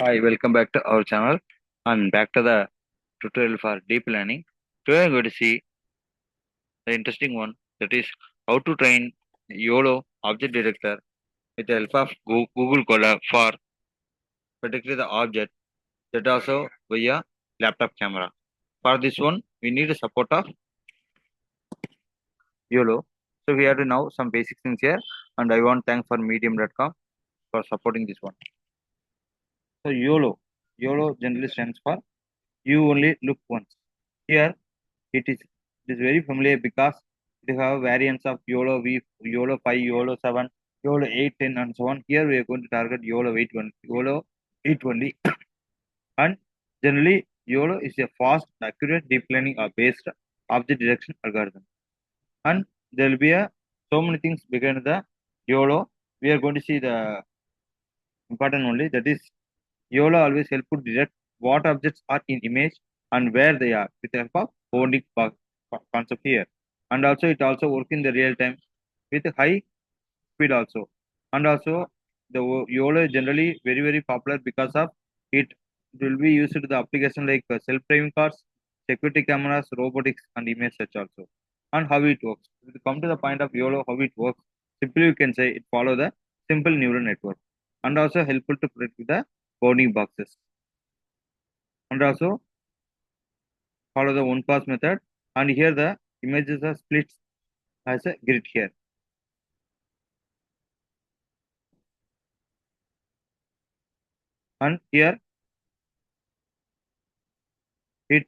Hi, welcome back to our channel and back to the tutorial for deep learning. Today I'm going to see the interesting one, that is how to train YOLO object detector with the help of Google Colab for particularly the object, that also via laptop camera. For this one, we need the support of YOLO. So we have to know some basic things here, and I want to thank for medium.com for supporting this one. So YOLO generally stands for you only look once. Here it is very familiar because we have variants of YOLO V, YOLO 5, YOLO 7, YOLO 8, 10, and so on. Here we are going to target YOLO 8 only, YOLO 8 only. And generally, YOLO is a fast, accurate deep learning based object detection algorithm. And there will be so many things behind the YOLO. We are going to see the important only, that is YOLO always helpful to detect what objects are in image and where they are with the help of bounding concept here. And also it also works in the real time with high speed also. And also the YOLO is generally very popular because of it will be used to the application like self-driving cars, security cameras, robotics, and image search also. And how it works. If you come to the point of YOLO, how it works, simply you can say it follow the simple neural network and also helpful to predict the bounding boxes. And also follow the one pass method, and here the images are split as a grid here. And here it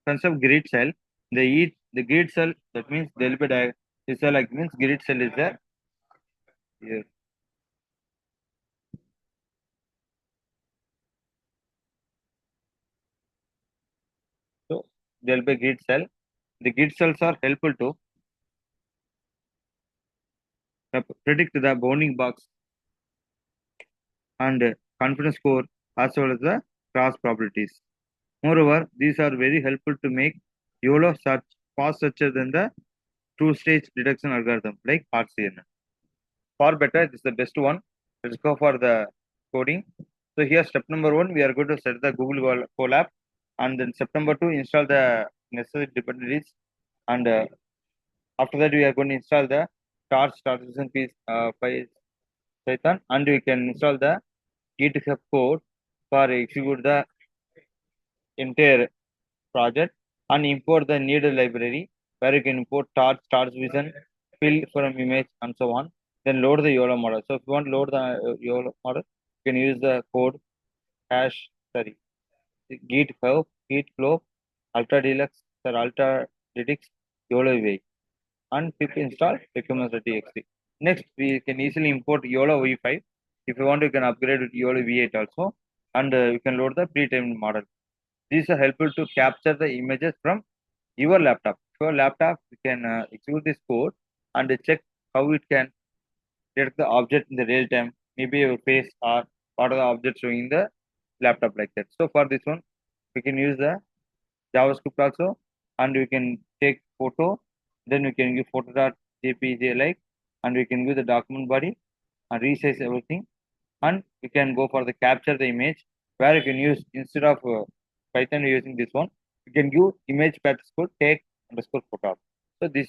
consists of grid cell. The grid cell, that means there will be this cell like means grid cell is there here. So there will be grid cell. The grid cells are helpful to predict the bounding box and confidence score as well as the cross probabilities. Moreover, these are very helpful to make YOLO search fast searcher than the two-stage detection algorithm like RCN. For better, this is the best one. Let's go for the coding. So here, step number one, we are going to set the Google Colab, and then step number two, install the necessary dependencies, and after that, we are going to install the start piece Python, and we can install the GitHub code for execute the entire project and import the needed library where you can import stars vision, fill from image, and so on. Then load the YOLO model. So if you want to load the YOLO model, you can use the code hash sorry git curve, git globe, ultra deluxe or ultra dedix YOLO v and pip install documents.txt. Next, we can easily import YOLO v5. If you want, you can upgrade with YOLO v8 also, and you can load the pre-trained model. These are helpful to capture the images from your laptop. Your laptop, you can execute this code and check how it can detect the object in the real time, maybe your face or what are the objects showing in the laptop like that. So for this one, we can use the JavaScript also, and we can take photo, then we can give photo.jpg like, and we can give the document body and resize everything, and we can go for the capture the image where you can use instead of Python using this one, you can give image path code take underscore photo. So this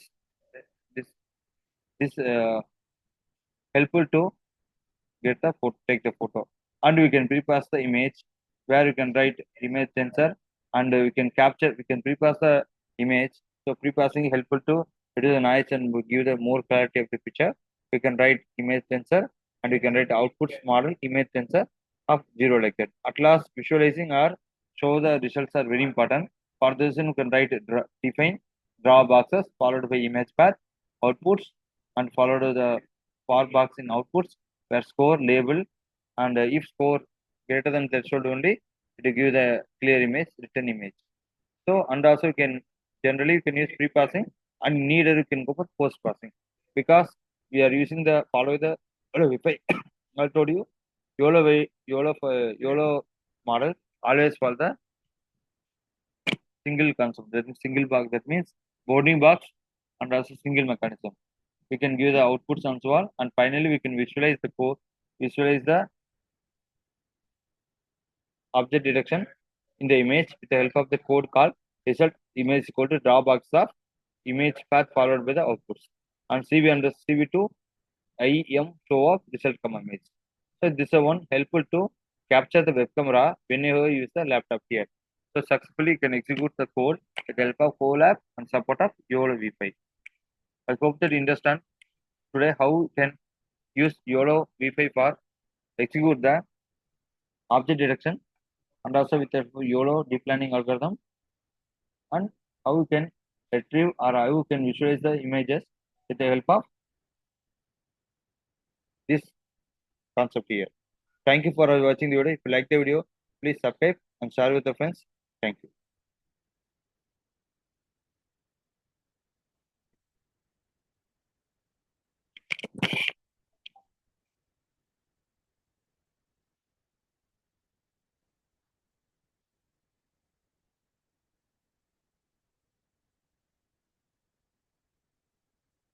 this helpful to get the photo, take the photo, and we can prepass the image where you can write image sensor, and we can capture, we can prepass the image. So prepassing is helpful to reduce the noise and give the more clarity of the picture. We can write image sensor, and we can write outputs model image sensor of zero like that. At last, visualizing or show the results are very important. For this, you can write define draw boxes followed by image path outputs, and followed by the for box in outputs where score label, and if score greater than threshold only, it will give the clear image, written image. So and also you can generally you can use pre-passing, and needed you can go for post-passing because we are using the follow the if I told you YOLO way YOLO model always follow the single concept, that means single box, that means bounding box and also single mechanism. We can give the outputs and so on, and finally we can visualize the code, visualize the object detection in the image with the help of the code called result image equal to drawbox of image path followed by the outputs. And CV under CV2 IM show of result comma image. So this is one helpful to capture the web camera whenever you use the laptop here. So successfully you can execute the code with the help of Colab and support of YOLO V5. I hope that you understand today how you can use YOLO V5 for execute the object detection and also with the YOLO deep learning algorithm and how you can retrieve or how you can visualize the images with the help of this concept here. Thank you for watching the video. If you like the video, please subscribe and share with your friends. Thank you.